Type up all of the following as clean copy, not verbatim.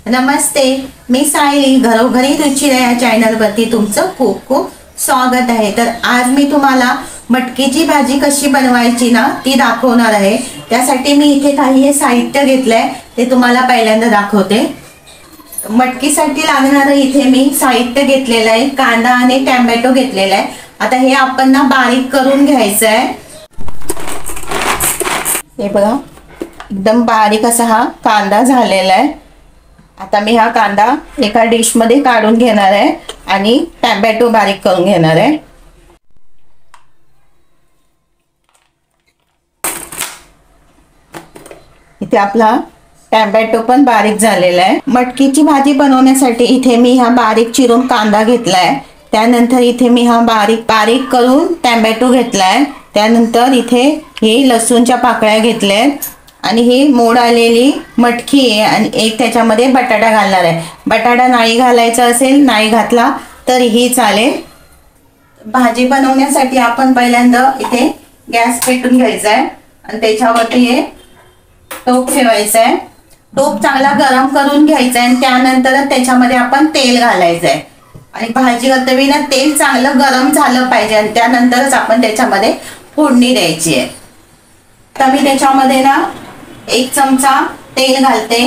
नमस्ते, मी सायली घरोघरी रुचिरा या चॅनलवरती तुमचं खूप खूप स्वागत आहे। तर आज मी तुम्हाला मटकीची भाजी कशी बनवायची ना ती दाखवणार आहे। त्यासाठी मी इथे काही हे साहित्य घेतलंय ते तुम्हाला पहिल्यांदा दाखवते। मटकीसाठी लागणारं इथे मी साहित्य घेतलेलं आहे, कांदा आणि टोमॅटो घेतलेला आहे। आता हे आपण ना बारीक करून घ्यायचं आहे। हे बघा, एकदम बारीक असा हा कांदा झालेला आहे। आता मी हा कांदा एका डिश मध्ये काढून घेणार आहे आणि टोमॅटो बारीक करून घेणार आहे। इथे आपला टोमॅटो पण बारीक झालेला आहे। मटकीची भाजी बनवण्यासाठी इथे मी हा बारीक चिरून कांदा घेतलाय। त्यानंतर इथे मी हा बारीक करून टोमॅटो घेतलाय। त्यानंतर इथे हे लसूणच्या पाकळ्या घेतल्यात आणि ही मोड आलेली मटकी आहे आणि एक त्याच्यामध्ये बटाटा घालणार आहे। बटाटा नाही घालायचा असेल, नाही घातला तरीही चालेल। भाजी बनवण्यासाठी आपण पहिल्यांदा इथे गॅस पेटून घ्यायचा आहे आणि त्याच्यावरती हे टोप ठेवायचा आहे। टोप चांगला गरम करून घ्यायचा आहे आणि त्यानंतर त्याच्यामध्ये आपण तेल घालायचं आहे आणि भाजी करताना तेल चांगलं गरम झालं पाहिजे आणि त्यानंतरच आपण त्याच्यामध्ये फोडणी द्यायची आहे। तर मी त्याच्यामध्ये ना 1 चमचा तेल घालते।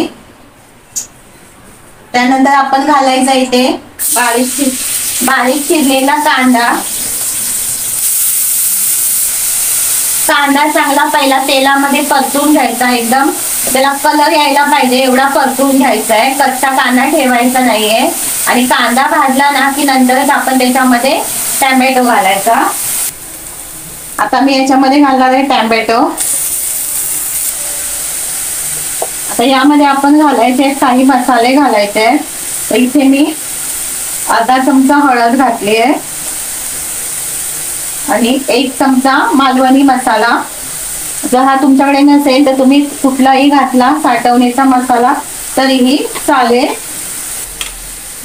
त्यानंतर आपण घालायचा इथे बारीक चिरलेला कांदा। कांदा चांगला पहिला तेलामध्ये परतून घ्यायचा, एकदम त्याला कलर यायला पाहिजे एवढा परतून घ्यायचा आहे। कच्चा कांदा ठेवायचा नाहीये आणि कांदा भाजला ना की नंतरच आपण त्याच्यामध्ये टोमॅटो घालायचा। आता मी याच्यामध्ये घालणार आहे टोमॅटो। आता यामध्ये आपण घालायचे काही मसाले घालायचे। तर इथे मी अर्धा चमचा हळद घातली आहे आणि 1 चमचा मालवणी मसाला। जर हा तुमच्याकडे नसेल तर तुम्ही कुठलाही घातला साठवणीचा मसाला तरीही चालेल।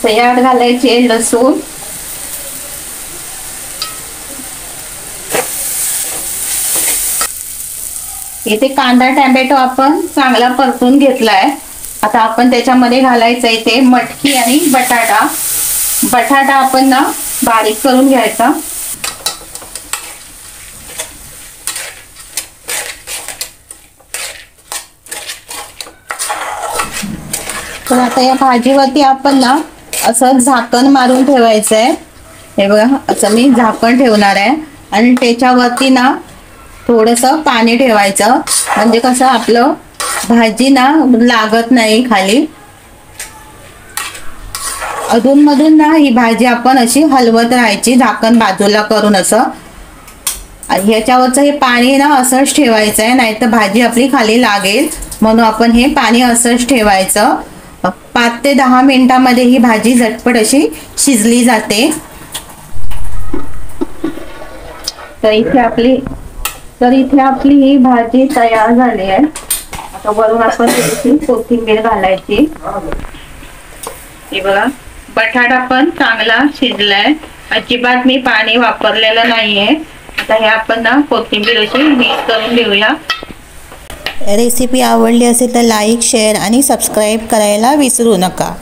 तर यात घालायचे लसूण, इथे कांदा टोमॅटो आपण चांगला परतून घेतलाय। आता आपण त्याच्यामध्ये घालायचं इथे मटकी आणि बटाटा आपण ना बारीक करून घ्यायचा। तर आता या भाजीवरती आपण ना असं झाकण मारून ठेवायचं आहे। हे बघा, असं मी झाकण ठेवणार आहे आणि त्याच्यावरती ना थोडंसं पाणी ठेवायचं, म्हणजे कसं आपलं भाजी ना लागत नाही खाली। अधूनमधून ना ही भाजी आपण अशी हलवत राहायची झाकण बाजूला करून असं। आणि ह्याच्यावरचं हे पाणी ना असंच ठेवायचं आहे, नाहीतर भाजी आपली खाली लागेल, म्हणून आपण हे पाणी असंच ठेवायचं। 5 ते 10 मिनिटांमध्ये ही भाजी झटपट अशी शिजली जाते। तर इथे आपली ही भाजी तयार झाली आहे। आता वरून आपण थोडीशी कोथिंबीर घालायची। हे बघा, बटाटा पण चांगला शिजलाय, अजिबात मी पाणी वापरलेलं नाहीये। आता हे आपण ना कोथिंबीर अशी मिक्स करून घेऊया। रेसिपी आवडली असेल तर लाईक, शेअर आणि सबस्क्राईब करायला विसरू नका।